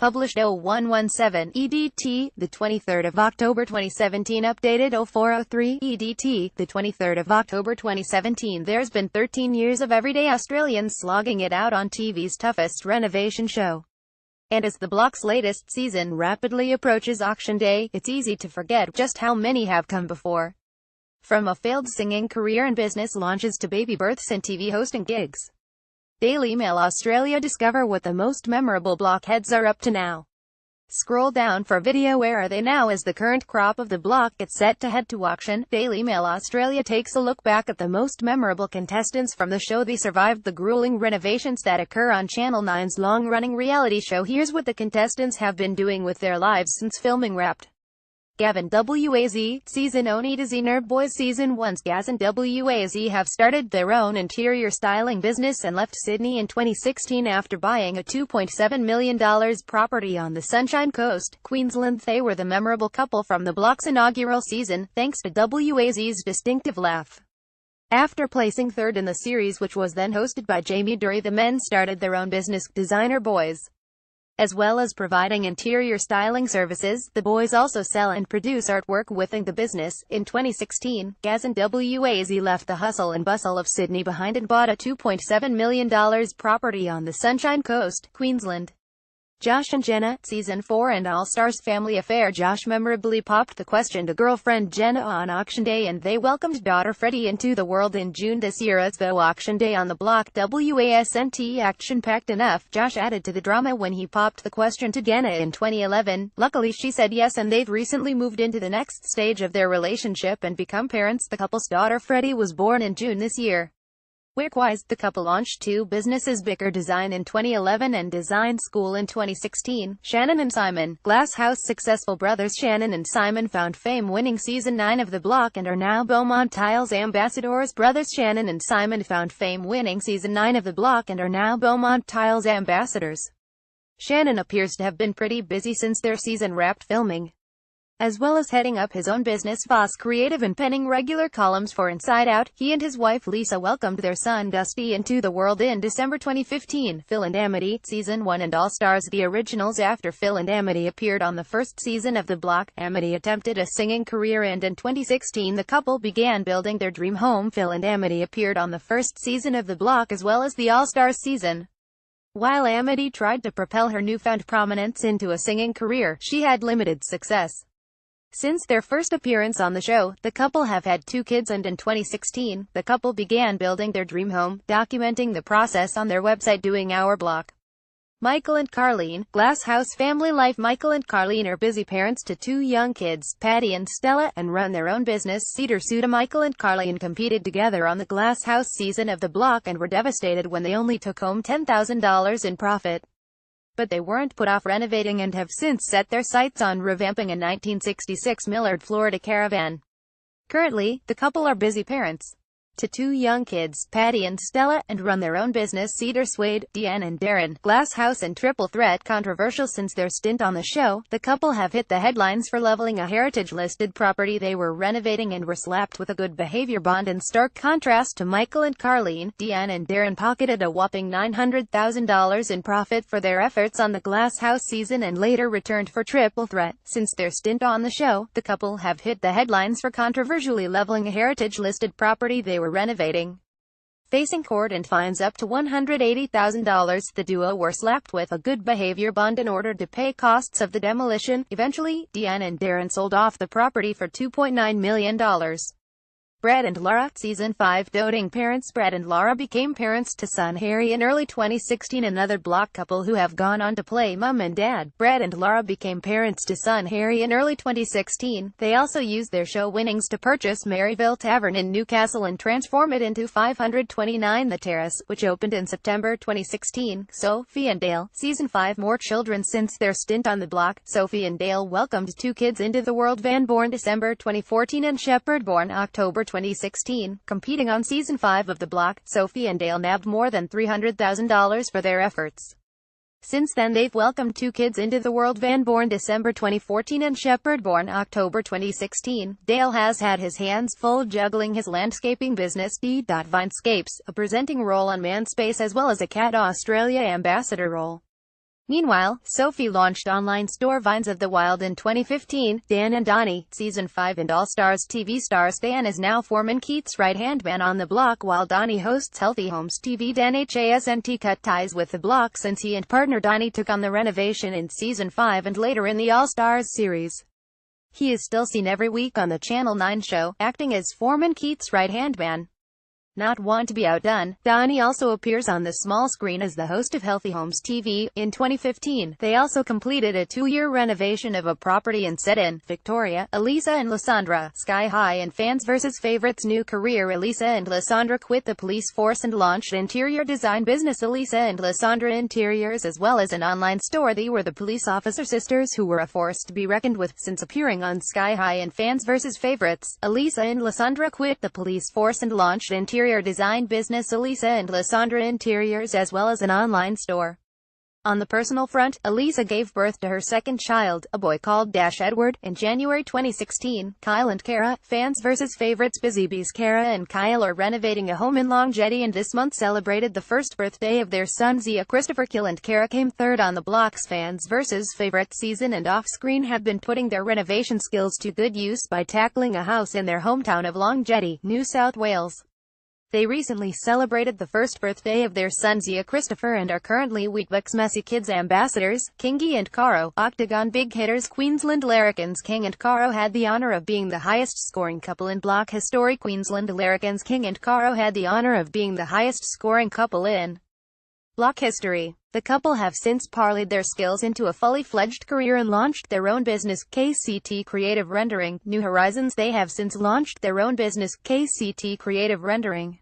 published 0117 EDT, the 23rd of October 2017, updated 0403 EDT, the 23rd of October 2017. There's been 13 years of everyday Australians slogging it out on TV's toughest renovation show. And as the block's latest season rapidly approaches auction day, it's easy to forget just how many have come before. From a failed singing career and business launches to baby births and TV hosting gigs. Daily Mail Australia discover what the most memorable blockheads are up to now. Scroll down for video Where Are They Now as the current crop of the block gets set to head to auction. Daily Mail Australia takes a look back at the most memorable contestants from the show. They survived the grueling renovations that occur on Channel 9's long-running reality show. Here's what the contestants have been doing with their lives since filming wrapped. Gavin Waz, Season Oni to Z Nerd Boys Season 1's Gaz and Waz have started their own interior styling business and left Sydney in 2016 after buying a $2.7 million property on the Sunshine Coast, Queensland. They were the memorable couple from the block's inaugural season, thanks to Waz's distinctive laugh. After placing third in the series, which was then hosted by Jamie Dury, the men started their own business, Designer Boys. As well as providing interior styling services, the boys also sell and produce artwork within the business. In 2016, Gaz and Waz left the hustle and bustle of Sydney behind and bought a $2.7 million property on the Sunshine Coast, Queensland. Josh and Jenna, Season 4 and All-Stars family affair. Josh memorably popped the question to girlfriend Jenna on auction day, and they welcomed daughter Freddie into the world in June this year. As though auction day on the block wasn't action-packed enough, Josh added to the drama when he popped the question to Jenna in 2011. Luckily she said yes, and they've recently moved into the next stage of their relationship and become parents. The couple's daughter Freddie was born in June this year. Work-wise, the couple launched two businesses, Bicker Design in 2011 and Design School in 2016. Shannon and Simon, Glass House successful brothers Shannon and Simon found fame winning Season 9 of the block and are now Beaumont Tiles ambassadors. Brothers Shannon and Simon found fame winning Season 9 of the block and are now Beaumont Tiles ambassadors. Shannon appears to have been pretty busy since their season wrapped filming, as well as heading up his own business, Voss Creative, and penning regular columns for Inside Out. He and his wife Lisa welcomed their son Dusty into the world in December 2015. Phil and Amity, Season 1 and All-Stars the originals. After Phil and Amity appeared on the first season of the block, Amity attempted a singing career, and in 2016 the couple began building their dream home. Phil and Amity appeared on the first season of the block as well as the All-Stars season. While Amity tried to propel her newfound prominence into a singing career, she had limited success. Since their first appearance on the show, the couple have had two kids, and in 2016, the couple began building their dream home, documenting the process on their website Doing Our Block. Michael and Carleen, Glass House family life. Michael and Carleen are busy parents to two young kids, Patty and Stella, and run their own business, Cedar Suda. Michael and Carleen competed together on the Glass House season of the block and were devastated when they only took home $10,000 in profit. But they weren't put off renovating and have since set their sights on revamping a 1966 Millard, Florida caravan. Currently, the couple are busy parents to two young kids, Patty and Stella, and run their own business, Cedar Suede, Deanne and Darren. Glass House and Triple Threat. Controversial since their stint on the show, the couple have hit the headlines for leveling a heritage-listed property they were renovating and were slapped with a good behavior bond. In stark contrast to Michael and Carleen, Deanne and Darren pocketed a whopping $900,000 in profit for their efforts on the Glass House season and later returned for Triple Threat. Since their stint on the show, the couple have hit the headlines for controversially leveling a heritage-listed property they were renovating. Facing court and fines up to $180,000, the duo were slapped with a good behavior bond in order to pay costs of the demolition. Eventually, Deanne and Darren sold off the property for $2.9 million. Brad and Laura, Season 5 doting parents. Brad and Laura became parents to son Harry in early 2016, another block couple who have gone on to play mom and dad. Brad and Laura became parents to son Harry in early 2016. They also used their show winnings to purchase Maryville Tavern in Newcastle and transform it into 529 The Terrace, which opened in September 2016. Sophie and Dale, Season 5. More children since their stint on the block. Sophie and Dale welcomed two kids into the world, Van born December 2014 and Shepherd born October 2016. Competing on Season 5 of the block, Sophie and Dale nabbed more than $300,000 for their efforts. Since then they've welcomed two kids into the world, Van born December 2014 and Shepherd born October 2016. Dale has had his hands full juggling his landscaping business, D.Vinescapes, a presenting role on Manspace as well as a Cat Australia ambassador role. Meanwhile, Sophie launched online store Vines of the Wild in 2015. Dan and Donnie, Season 5 and All Stars TV star Stan is now Foreman Keith's right-hand man on the block while Donnie hosts Healthy Homes TV. Dan hasn't cut ties with the block since he and partner Donnie took on the renovation in Season 5 and later in the All Stars series. He is still seen every week on the Channel 9 show, acting as Foreman Keith's right-hand man. Not one to be outdone, Donnie also appears on the small screen as the host of Healthy Homes TV. In 2015, they also completed a 2-year renovation of a property and set in Victoria. Elisa and Lysandra, Sky High and Fans vs. Favorites new career. Elisa and Lysandra quit the police force and launched interior design business Elisa and Lysandra Interiors as well as an online store. They were the police officer sisters who were a force to be reckoned with. Since appearing on Sky High and Fans vs. Favorites, Elisa and Lysandra quit the police force and launched interior design business Elisa and Lysandra Interiors as well as an online store. On the personal front, Elisa gave birth to her second child, a boy called Edward, in January 2016. Kyle and Kara, Fans vs. Favorites Busy Bees. Kara and Kyle are renovating a home in Long Jetty and this month celebrated the first birthday of their son Zia. Christopher Kill and Kara came third on the block's Fans vs. Favorites season and off-screen have been putting their renovation skills to good use by tackling a house in their hometown of Long Jetty, New South Wales. They recently celebrated the first birthday of their son Zia Christopher and are currently Weet-Bix Messy Kids ambassadors. Kingy and Caro, Octagon Big Hitters. Queensland Larrikins. King and Caro had the honor of being the highest scoring couple in block history. Queensland Larrikins. King and Caro had the honor of being the highest scoring couple in block history. The couple have since parlayed their skills into a fully fledged career and launched their own business, KCT Creative Rendering. New Horizons. They have since launched their own business, KCT Creative Rendering.